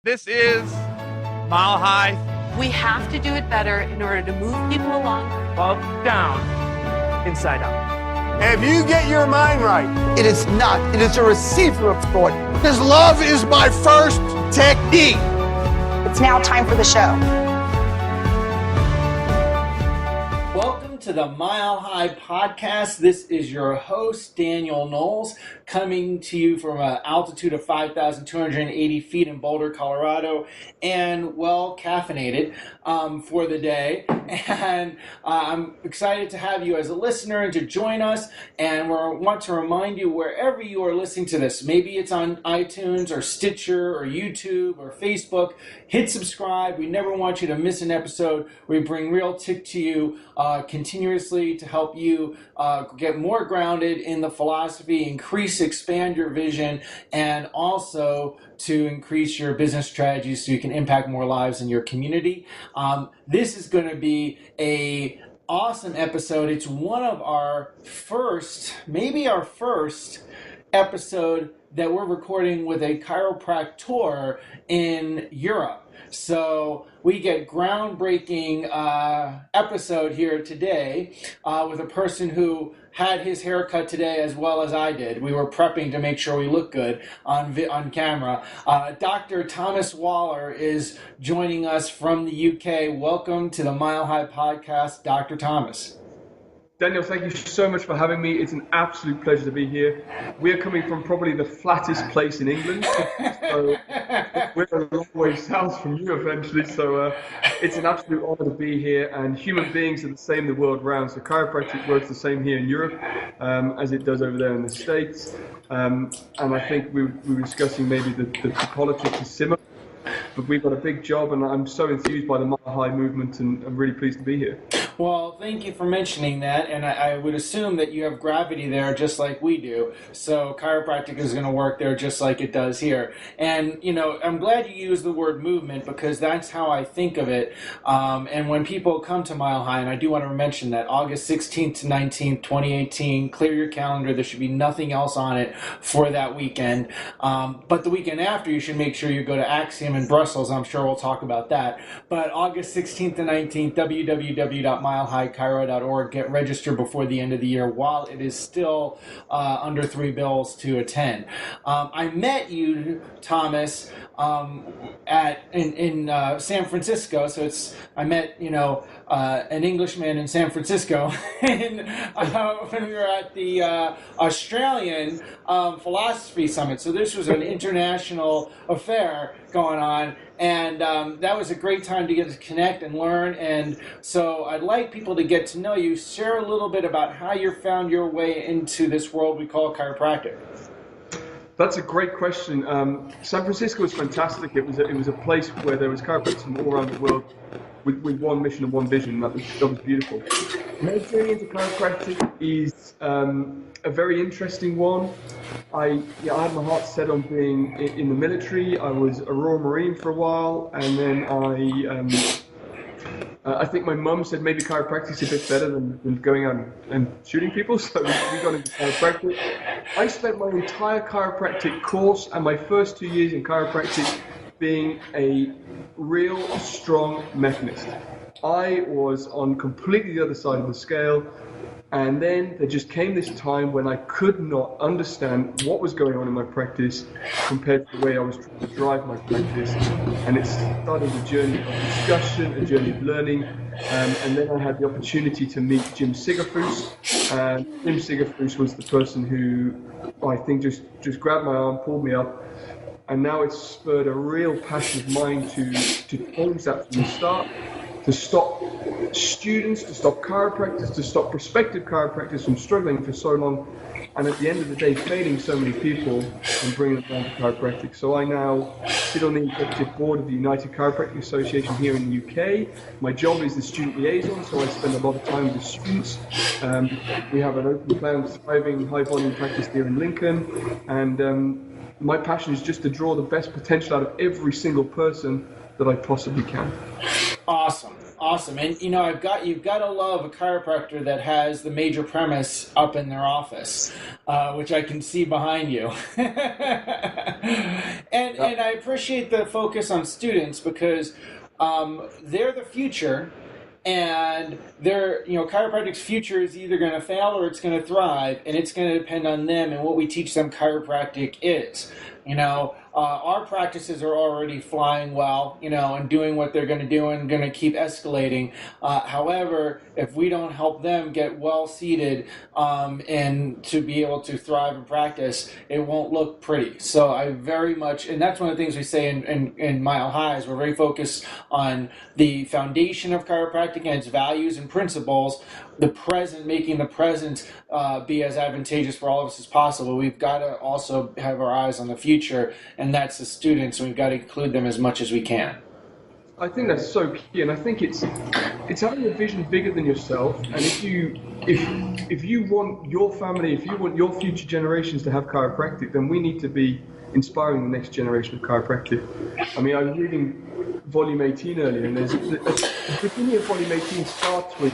This is Mile High. We have to do it better in order to move people along. Up, down, inside out. If you get your mind right, it is not. It is a receiver of thought. because love is my first technique. It's now time for the show. Welcome to the Mile High Podcast. This is your host, Daniel Knowles, coming to you from an altitude of 5,280 feet in Boulder, Colorado, and well caffeinated for the day. And I'm excited to have you as a listener and to join us. And we want to remind you, wherever you are listening to this, maybe it's on iTunes or Stitcher or YouTube or Facebook, hit subscribe. We never want you to miss an episode. We bring real tech to you continuously to help you get more grounded in the philosophy, expand your vision, and also to increase your business strategies so you can impact more lives in your community. This is going to be a awesome episode. It's one of our first, maybe our first episode that we're recording with a chiropractor in Europe. So we get groundbreaking episode here today with a person who had his haircut today as well as I did. We were prepping to make sure we look good on camera. Dr. Thomas Waller is joining us from the UK. Welcome to the Mile High Podcast, Dr. Thomas. Daniel, thank you so much for having me. It's an absolute pleasure to be here. We're coming from probably the flattest place in England, so we're a long way south from you eventually, so it's an absolute honor to be here, and human beings are the same the world round, so chiropractic works the same here in Europe as it does over there in the States, and I think we were discussing maybe the politics is similar, but we've got a big job, and I'm so enthused by the Mile High movement, and I'm really pleased to be here. Well, thank you for mentioning that, and I would assume that you have gravity there just like we do, so chiropractic is going to work there just like it does here. And, you know, I'm glad you used the word movement because that's how I think of it. And when people come to Mile High, and I do want to mention that August 16th to 19th, 2018, clear your calendar. There should be nothing else on it for that weekend. But the weekend after, you should make sure you go to Axiom in Brussels. I'm sure we'll talk about that. But August 16th to 19th, www.milehighchiro.org. Get registered before the end of the year while it is still under $3 to attend. I met you, Thomas, in San Francisco. So I met an Englishman in San Francisco when we were at the Australian Philosophy Summit. So this was an international affair going on. And that was a great time to get to connect and learn. And so I'd like people to get to know you. Share a little bit about how you found your way into this world we call chiropractic. That's a great question. San Francisco was fantastic. It was a place where there was chiropractors from all around the world with one mission and one vision. That was beautiful. My journey into chiropractic is a very interesting one. I had my heart set on being in the military. I was a Royal Marine for a while, and then I think my mum said maybe chiropractic is a bit better than going out and shooting people, so we got into chiropractic. I spent my entire chiropractic course and my first 2 years in chiropractic being a real strong mechanist. I was on completely the other side of the scale, and then there just came this time when I could not understand what was going on in my practice compared to the way I was trying to drive my practice, and it started a journey of discussion, a journey of learning, and then I had the opportunity to meet Jim Sigafus, and Jim Sigafus was the person who I think just grabbed my arm, pulled me up, and now it's spurred a real passion of mine to change that from the start, to stop students, to stop chiropractors, to stop prospective chiropractors from struggling for so long, and at the end of the day, failing so many people and bringing them down to chiropractic. So I now sit on the executive board of the United Chiropractic Association here in the UK. My job is the student liaison, so I spend a lot of time with the students. We have an open plan, thriving, high-volume practice here in Lincoln, and my passion is just to draw the best potential out of every single person that I possibly can. Awesome. Awesome. And you've got to love a chiropractor that has the major premise up in their office, which I can see behind you. And I appreciate the focus on students because they're the future. And chiropractic's future is either going to fail or it's going to thrive, and it's going to depend on them and what we teach them chiropractic is. Our practices are already flying well, and doing what they're going to do and going to keep escalating. However, if we don't help them get well seated and to be able to thrive and practice, it won't look pretty. So I very much, and that's one of the things we say in Mile High, is we're very focused on the foundation of chiropractic and its values and principles, making the present be as advantageous for all of us as possible. We've got to also have our eyes on the future, and that's the students, and we've got to include them as much as we can. I think that's so key, and I think it's having a vision bigger than yourself. And if you want your family, if you want your future generations to have chiropractic, then we need to be inspiring the next generation of chiropractic. I mean, I was reading Volume 18 earlier, and the beginning of Volume 18 starts with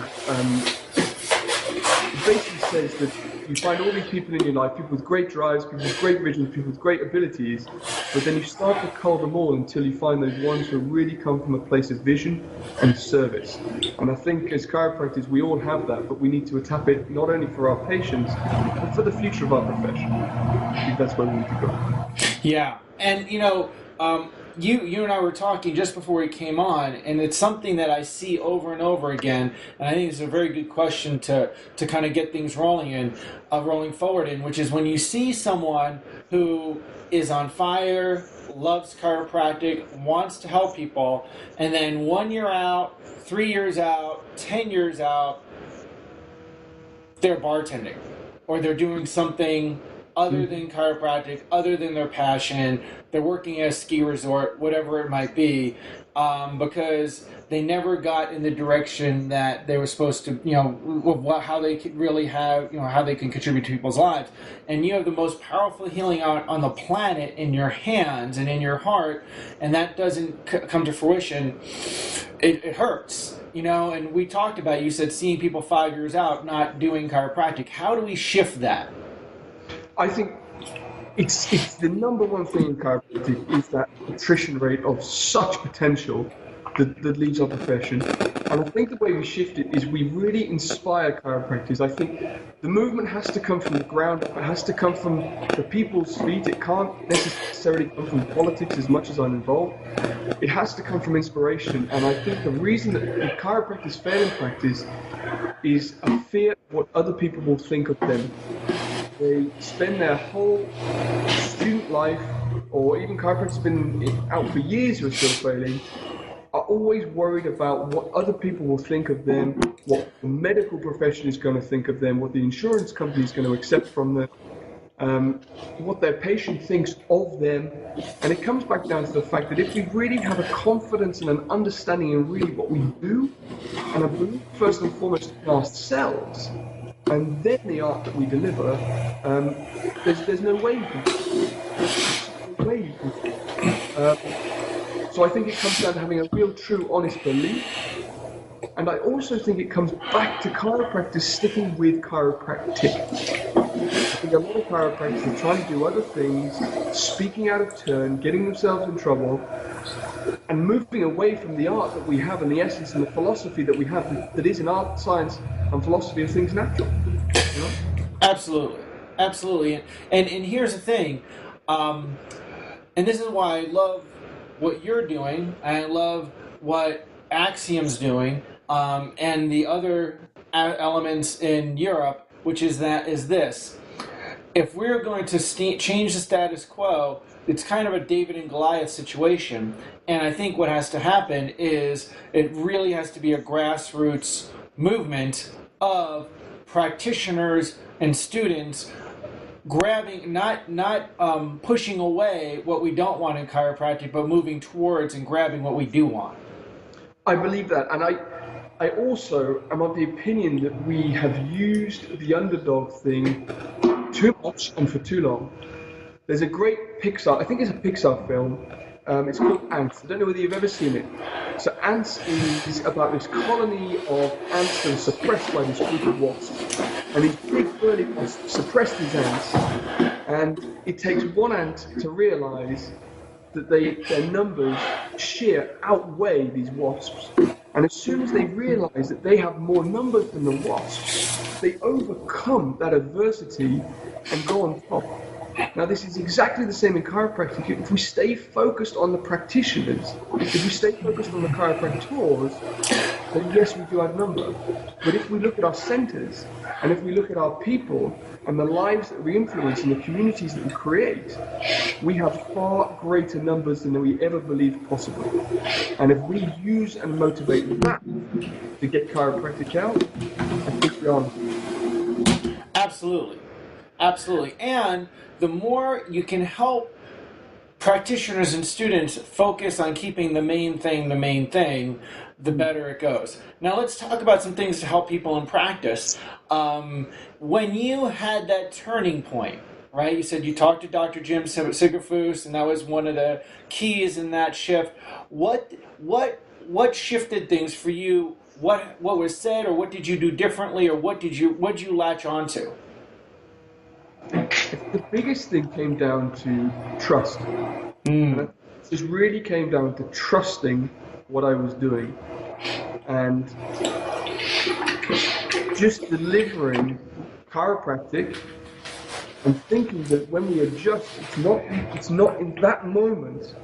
it basically says that you find all these people in your life, people with great drives, people with great visions, people with great abilities, but then you start to cull them all until you find those ones who really come from a place of vision and service. And I think as chiropractors, we all have that, but we need to tap it not only for our patients, but for the future of our profession. I think that's where we need to go. Yeah, and you and I were talking just before we came on, and it's something that I see over and over again, and I think it's a very good question to kind of get things rolling forward in, which is when you see someone who is on fire, loves chiropractic, wants to help people, and then 1 year out, 3 years out, 10 years out, they're bartending, or they're doing something other than chiropractic, other than their passion. They're working at a ski resort, whatever it might be, because they never got in the direction that they were supposed to, how they could really have, how they can contribute to people's lives. And you have the most powerful healing on the planet in your hands and in your heart, and that doesn't come to fruition. It hurts. And we talked about, you said seeing people 5 years out not doing chiropractic. How do we shift that? I think it's the number one thing in chiropractic is that attrition rate of such potential that leads our profession. And I think the way we shift it is we really inspire chiropractors. I think the movement has to come from the ground up. It has to come from the people's feet. It can't necessarily come from politics as much as I'm involved. It has to come from inspiration. And I think the reason that chiropractors fail in practice is a fear of what other people will think of them. They spend their whole student life, or even chiropractors have been out for years who are still failing, are always worried about what other people will think of them, what the medical profession is going to think of them, what the insurance company is going to accept from them, what their patient thinks of them. And it comes back down to the fact that if we really have a confidence and an understanding in really what we do, and a belief first and foremost in ourselves, and then the art that we deliver, there's no way you can. So I think it comes down to having a real, true, honest belief. And I also think it comes back to chiropractors sticking with chiropractic. I think a lot of chiropractors are trying to do other things, speaking out of turn, getting themselves in trouble, and moving away from the art that we have and the essence and the philosophy that we have that is an art, science, and philosophy of things natural. Absolutely. And here's the thing, and this is why I love what you're doing, and I love what Axiom's doing, and the other elements in Europe, which is this. If we're going to change the status quo, it's kind of a David and Goliath situation, and I think what has to happen is it really has to be a grassroots movement of practitioners and students grabbing, not pushing away what we don't want in chiropractic, but moving towards and grabbing what we do want. I believe that, and I also am of the opinion that we have used the underdog thing too much and for too long. There's a great Pixar, I think it's a Pixar film, It's called ants. I don't know whether you've ever seen it. So ants is about this colony of ants that are suppressed by this group of wasps. And these big burly wasps suppress these ants. And it takes one ant to realize that their numbers sheer outweigh these wasps. And as soon as they realize that they have more numbers than the wasps, they overcome that adversity and go on top. Now, this is exactly the same in chiropractic. If we stay focused on the practitioners, if we stay focused on the chiropractors, then yes, we do outnumber. But if we look at our centers, and if we look at our people, and the lives that we influence, and the communities that we create, we have far greater numbers than we ever believed possible. And if we use and motivate that to get chiropractic out, I think we're on. Absolutely. Absolutely. And the more you can help practitioners and students focus on keeping the main thing, the better it goes. Now let's talk about some things to help people in practice. When you had that turning point, right? You said you talked to Dr. Jim Sigerfoos, and that was one of the keys in that shift. What shifted things for you? What was said, or what did you do differently, or what did you latch onto? The biggest thing came down to trust. And it just really came down to trusting what I was doing and just delivering chiropractic and thinking that when we adjust, it's not in that moment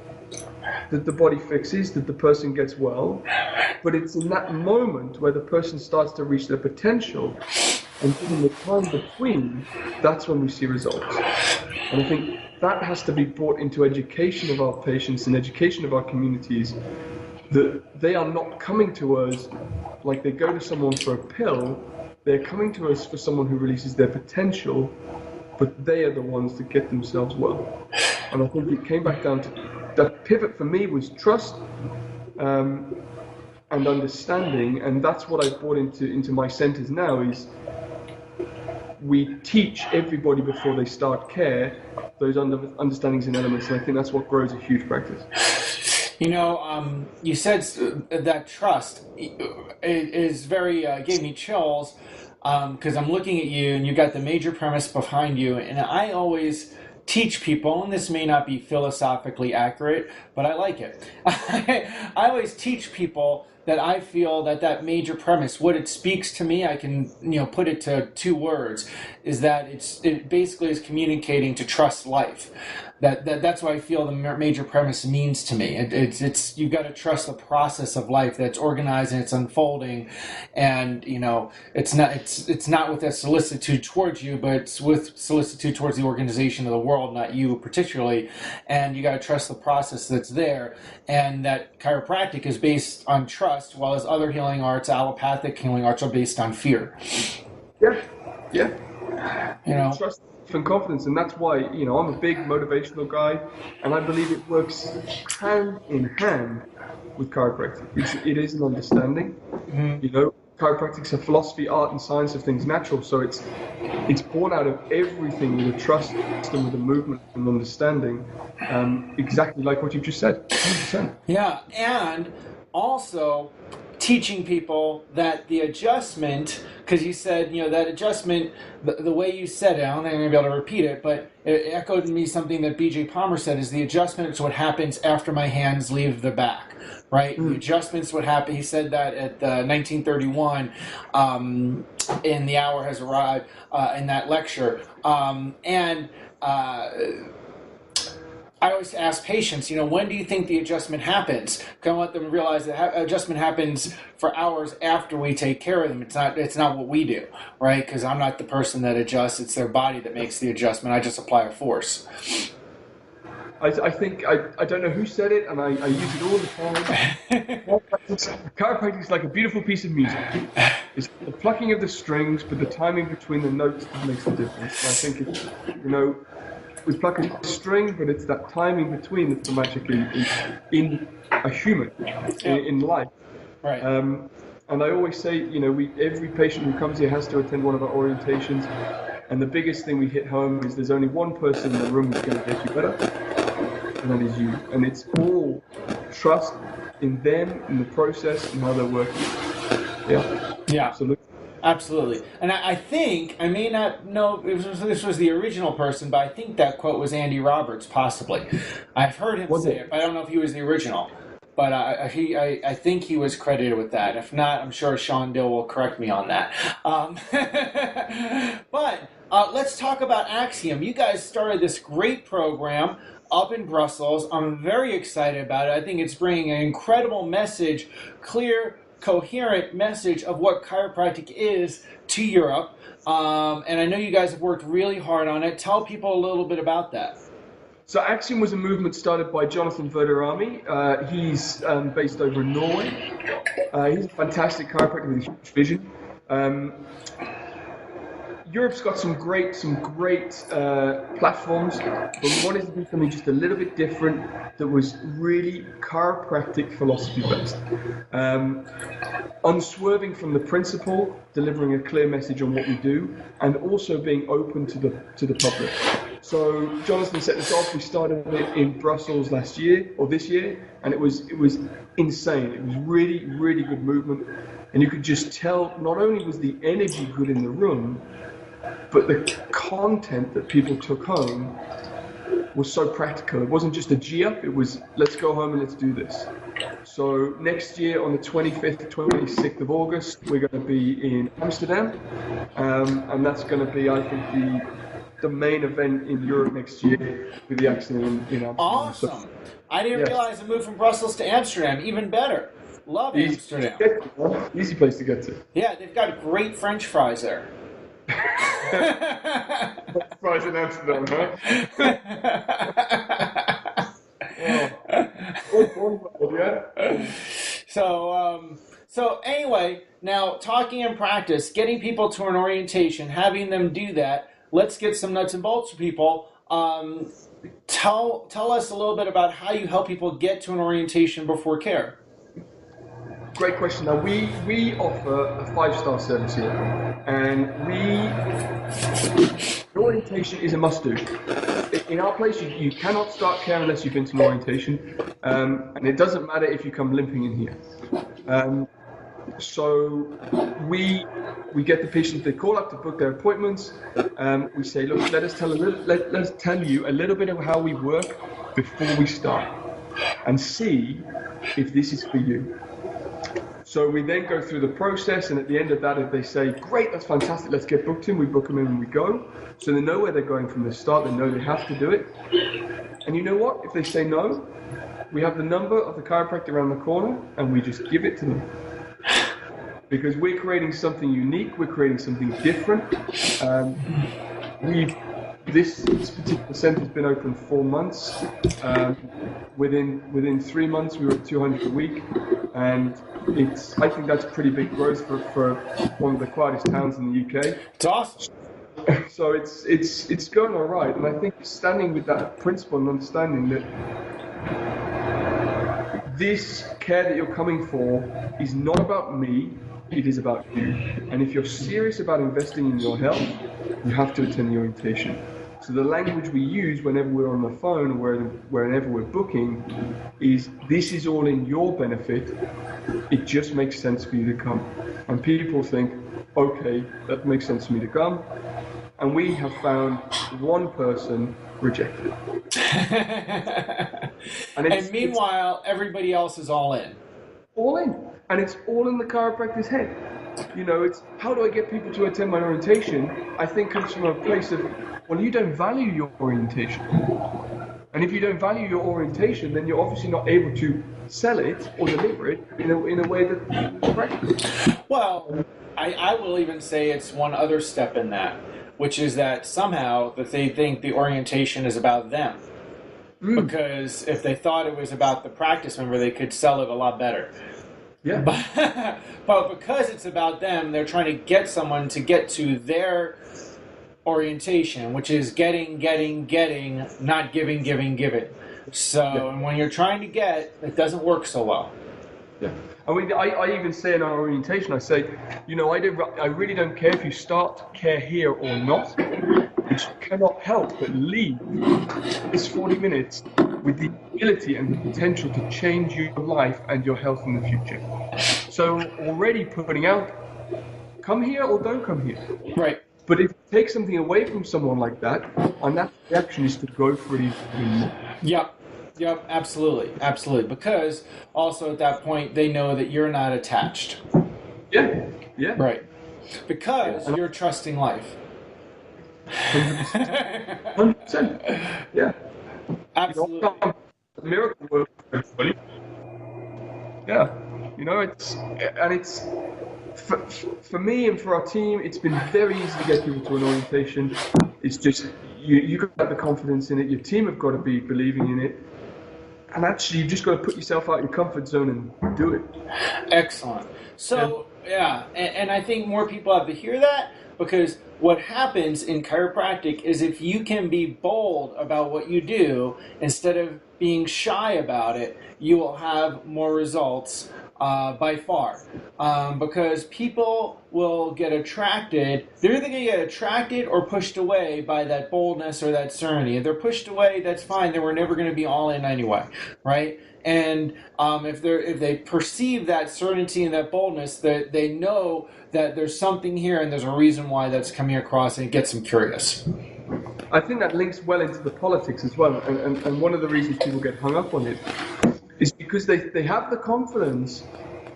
that the body fixes, that the person gets well, but it's in that moment where the person starts to reach their potential. And in the time between, that's when we see results. And I think that has to be brought into education of our patients and education of our communities, that they are not coming to us like they go to someone for a pill. They're coming to us for someone who releases their potential, but they are the ones that get themselves well. And I think it came back down to that pivot for me was trust and understanding, and that's what I've brought into my centers now is we teach everybody before they start care those understandings and elements, and I think that's what grows a huge practice. You know, you said that trust is very, gave me chills because I'm looking at you and you got the major premise behind you, and I always teach people, and this may not be philosophically accurate, but I like it. I always teach people that I feel that major premise, what it speaks to me, I can put it to two words, is that it basically is communicating to trust life. That's what I feel the major premise means to me. It's you got to trust the process of life that's organized and it's unfolding, and it's not with a solicitude towards you, but it's with solicitude towards the organization of the world, not you particularly. And you got to trust the process that's there, and that chiropractic is based on trust, while as other healing arts, allopathic healing arts, are based on fear. Yeah. Trust and confidence, and that's why I'm a big motivational guy, and I believe it works hand in hand with chiropractic. It is an understanding. Chiropractic's a philosophy, art, and science of things natural, so it's born out of everything with a trust and with a movement and understanding, exactly like what you just said. 100%. Yeah, and also teaching people that the adjustment, because you said, that adjustment, the way you said it, I don't think I'm going to be able to repeat it, but it echoed to me something that B.J. Palmer said, is the adjustment is what happens after my hands leave the back, right? The adjustment's what happened. He said that at 1931, in The Hour Has Arrived, in that lecture. I always ask patients, when do you think the adjustment happens? Because I want them to realize that adjustment happens for hours after we take care of them. It's not what we do, right? Because I'm not the person that adjusts. It's their body that makes the adjustment. I just apply a force. I think, I don't know who said it, and I use it all the time. Chiropractic is like a beautiful piece of music. It's the plucking of the strings, but the timing between the notes that makes the difference. And I think it's, we pluck a string, but it's that timing between that's the magic in a human, in life. Right. And I always say, every patient who comes here has to attend one of our orientations, and the biggest thing we hit home is there's only one person in the room who's going to get you better, and and that is you. And it's all trust in them, in the process, and how they're working. Yeah. Yeah. Absolutely. Absolutely. And I think, I may not know if this was the original person, but I think that quote was Andy Roberts, possibly. I've heard him say it, but I don't know if he was the original. But I think he was credited with that. If not, I'm sure Sean Dill will correct me on that. But let's talk about Axiom. You guys started this great program up in Brussels. I'm very excited about it. I think it's bringing an incredible message, clear, coherent message of what chiropractic is to Europe. And I know you guys have worked really hard on it. Tell people a little bit about that. So Axiom was a movement started by Jonathan Verderami. He's based over in Norway. He's a fantastic chiropractor with a huge vision. Europe's got some great platforms, but we wanted to do something just a little bit different that was really chiropractic philosophy based. Unswerving from the principle, delivering a clear message on what we do, and also being open to the public. So Jonathan set this off. We started it in Brussels this year, and it was insane. It was really, really good movement, and you could just tell not only was the energy good in the room, but the content that people took home was so practical. It wasn't just a G-up, it was let's go home and let's do this. So next year on the 25th, 26th of August, we're going to be in Amsterdam, and that's going to be, I think, the main event in Europe next year with the Axiom in Amsterdam. Awesome. So, I didn't realize it moved from Brussels to Amsterdam. Even better. Love Amsterdam. Easy place to get to. Yeah, they've got great French fries there. Fries in Amsterdam, huh? So anyway, now talking in practice, getting people to an orientation, having them do that. Let's get some nuts and bolts for people. Tell us a little bit about how you help people get to an orientation before care. Great question. Now we offer a 5-star service here, and orientation is a must-do. In our place, you cannot start care unless you've been to an orientation, and it doesn't matter if you come limping in here. So we get the patients, they call up to book their appointments. We say, look, let us tell you a little bit of how we work before we start, and see if this is for you. So we then go through the process, and at the end of that, if they say, great, that's fantastic, let's get booked in, we book them in and we go. So they know where they're going from the start, they know they have to do it. And you know what? If they say no, we have the number of the chiropractor around the corner, and we just give it to them. Because we're creating something unique, we're creating something different. This particular centre has been open 4 months. Within 3 months, we were at 200 a week, and I think that's pretty big growth for one of the quietest towns in the UK. It's awesome. So it's going all right, and I think standing with that principle and understanding that this care that you're coming for is not about me, it is about you. And if you're serious about investing in your health, you have to attend the orientation. So the language we use whenever we're on the phone or whenever we're booking is, this is all in your benefit, it just makes sense for you to come. And people think, okay, that makes sense for me to come. And we have found one person rejected. and meanwhile, everybody else is all in. All in. And it's all in the chiropractor's head. You know, it's how do I get people to attend my orientation? I think comes from a place of, well, you don't value your orientation. And if you don't value your orientation, then you're obviously not able to sell it or deliver it in a way that's practical. Well, I will even say it's one other step in that, which is that somehow that they think the orientation is about them. Because if they thought it was about the practice member, they could sell it a lot better. Yeah. But because it's about them, they're trying to get someone to get to their orientation, which is getting, not giving. So, and when you're trying to get, it doesn't work so well. Yeah. I mean, I even say in our orientation, I say, you know, I really don't care if you start care here or not. But you cannot help but leave this 40 minutes with the ability and the potential to change your life and your health in the future. So already putting out, come here or don't come here. Right. But if you take something away from someone like that, and that reaction is to go for it even more. Yep, absolutely. Because also at that point, they know that you're not attached. Yeah. Right. Because you're trusting life. 100%. Yeah. Absolutely. The miracle work for everybody. Yeah. It's for me and for our team, it's been very easy to get people to an orientation. It's just you got to have the confidence in it. Your team have got to be believing in it, and actually, you've just got to put yourself out of your comfort zone and do it. Excellent. So and I think more people have to hear that, because what happens in chiropractic is if you can be bold about what you do instead of being shy about it, you will have more results. By far, because people will get attracted. They're either going to get attracted or pushed away by that boldness or that serenity. If they're pushed away, that's fine. Then we're never going to be all in anyway, right? And if they perceive that certainty and that boldness, that they know that there's something here and there's a reason why that's coming across, and it gets them curious. I think that links well into the politics as well, and one of the reasons people get hung up on it is because they have the confidence,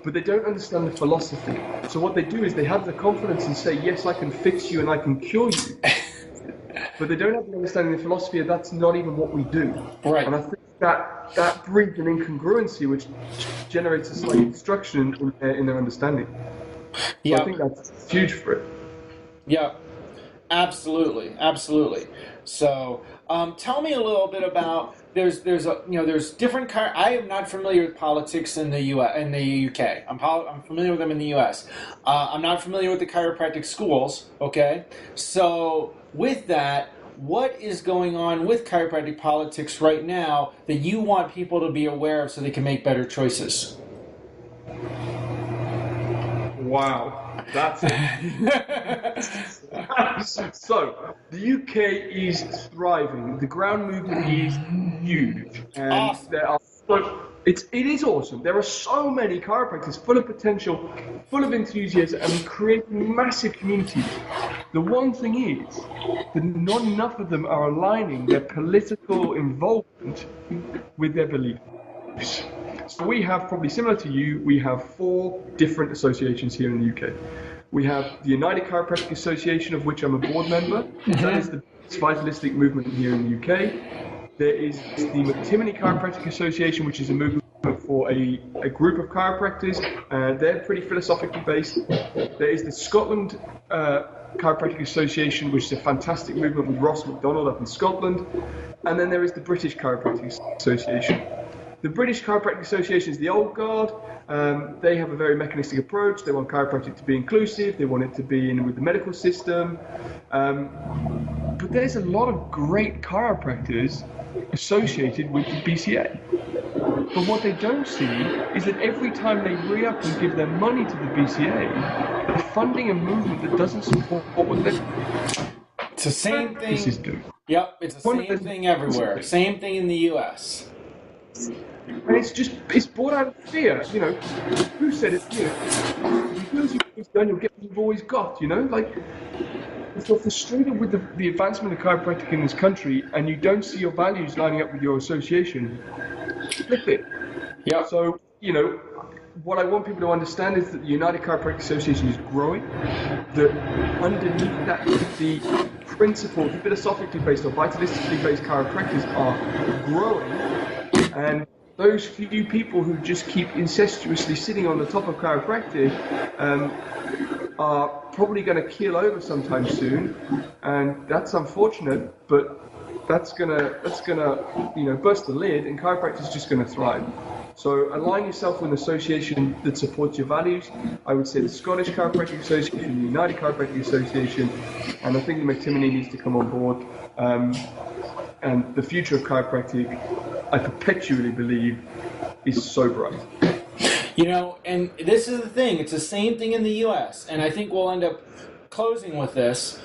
but they don't understand the philosophy. So what they do is they have the confidence and say, yes, I can fix you and I can cure you. But they don't have the understanding of the philosophy, and that's not even what we do. Right. And I think that breeds an incongruency which generates a slight obstruction in their understanding. So I think that's huge for it. Yeah, absolutely. So tell me a little bit about there's different I am not familiar with politics in the UK. I'm familiar with them in the US. I'm not familiar with the chiropractic schools. Okay, so with that, what is going on with chiropractic politics right now that you want people to be aware of so they can make better choices? Wow. That's it. So, the UK is thriving. The ground movement is huge. And awesome. It is awesome. There are so many chiropractors full of potential, full of enthusiasm, and creating massive communities. The one thing is that not enough of them are aligning their political involvement with their beliefs. So we have, probably similar to you, we have 4 different associations here in the UK. We have the United Chiropractic Association, of which I'm a board member. That is the vitalistic movement here in the UK. There is the McTimoney Chiropractic Association, which is a movement for a group of chiropractors. They're pretty philosophically based. There is the Scotland Chiropractic Association, which is a fantastic movement with Ross MacDonald up in Scotland. And then there is the British Chiropractic Association. The British Chiropractic Association is the old guard. They have a very mechanistic approach. They want chiropractic to be inclusive. They want it to be in with the medical system. But there's a lot of great chiropractors associated with the BCA. But what they don't see is that every time they re-up and give their money to the BCA, they're funding a movement that doesn't support what they're... It's the same thing. Yep, it's the same thing everywhere. Same thing in the US. And it's brought out of fear, Who said it? Because you've done, you'll get what you've always got, If you're frustrated with the advancement of chiropractic in this country and you don't see your values lining up with your association, flip it. Yeah. So, what I want people to understand is that the United Chiropractic Association is growing, that underneath that, the principles, philosophically based or vitalistically based chiropractors are growing. And those few people who just keep incestuously sitting on the top of chiropractic are probably going to keel over sometime soon, and that's unfortunate. But that's gonna burst the lid, and chiropractic is just going to thrive. So align yourself with an association that supports your values. I would say the Scottish Chiropractic Association, the United Chiropractic Association, and I think the McTimoney needs to come on board. And the future of chiropractic, I perpetually believe, is so bright. And this is the thing. It's the same thing in the U.S. And I think we'll end up closing with this.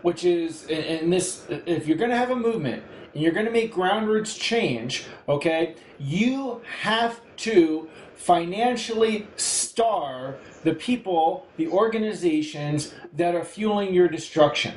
which is, in this, if you're going to have a movement and you're going to make ground roots change, okay, you have to financially starve the people, the organizations that are fueling your destruction.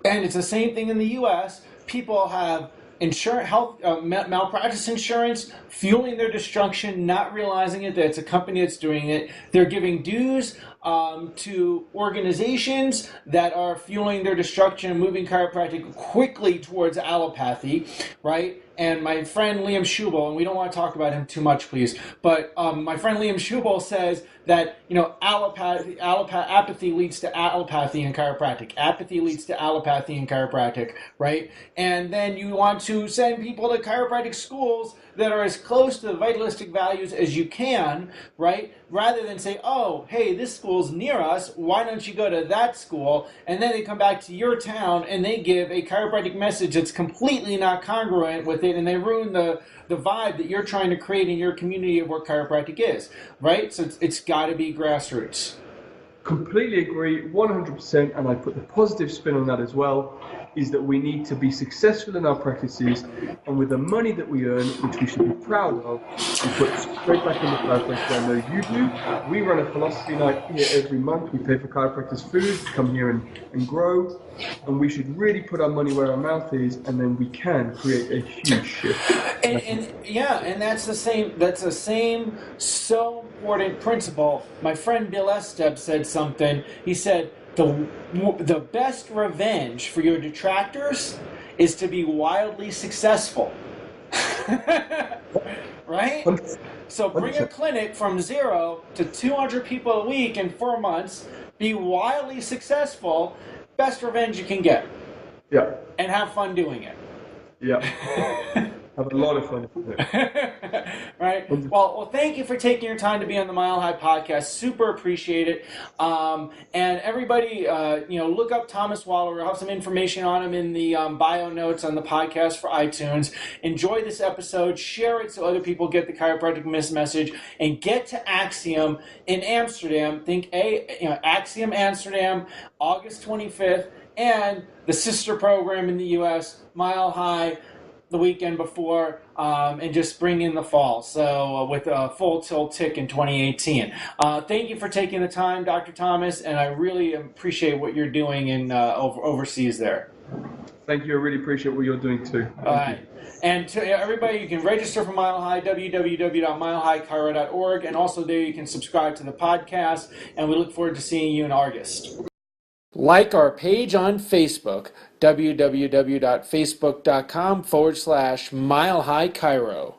And it's the same thing in the U.S. People have insurance, health, malpractice insurance, fueling their destruction, not realizing it, that it's a company that's doing it. They're giving dues to organizations that are fueling their destruction and moving chiropractic quickly towards allopathy, right? And my friend Liam Schubel, and we don't want to talk about him too much, please, but my friend Liam Schubel says that, you know, apathy leads to allopathy in chiropractic. Apathy leads to allopathy in chiropractic, right? And then you want to send people to chiropractic schools that are as close to the vitalistic values as you can, right? Rather than say, oh, hey, this school's near us, why don't you go to that school? And then they come back to your town and they give a chiropractic message that's completely not congruent with it, and they ruin the vibe that you're trying to create in your community of what chiropractic is, right? So it's got to be grassroots. Completely agree, 100%, and I put the positive spin on that as well, is that we need to be successful in our practices, and with the money that we earn, which we should be proud of, we put straight back in the chiropractic. I know you do. We run a philosophy night here every month. We pay for chiropractors' food, come here and grow, and we should really put our money where our mouth is, and then we can create a huge shift. And that's the same so important principle. My friend Bill Esteb said something. He said, the best revenge for your detractors is to be wildly successful. Right? So bring a clinic from 0 to 200 people a week in 4 months, be wildly successful, best revenge you can get. Yeah. And have fun doing it. Yeah. Have a lot of fun with it. Right. Well, thank you for taking your time to be on the Mile High podcast. Super appreciate it. And everybody, look up Thomas Waller. We'll have some information on him in the bio notes on the podcast for iTunes. Enjoy this episode. Share it so other people get the chiropractic message. And get to Axiom in Amsterdam. Think Axiom Amsterdam, August 25th, and the sister program in the U.S., Mile High, the weekend before, and just bring in the fall. So with a full tilt tick in 2018. Thank you for taking the time, Dr. Thomas, and I really appreciate what you're doing in overseas there. Thank you. I really appreciate what you're doing too. All right. And to everybody, you can register for Mile High, www.milehighchiro.org, and also there you can subscribe to the podcast, and we look forward to seeing you in August. Like our page on Facebook, www.facebook.com/Mile High Chiro.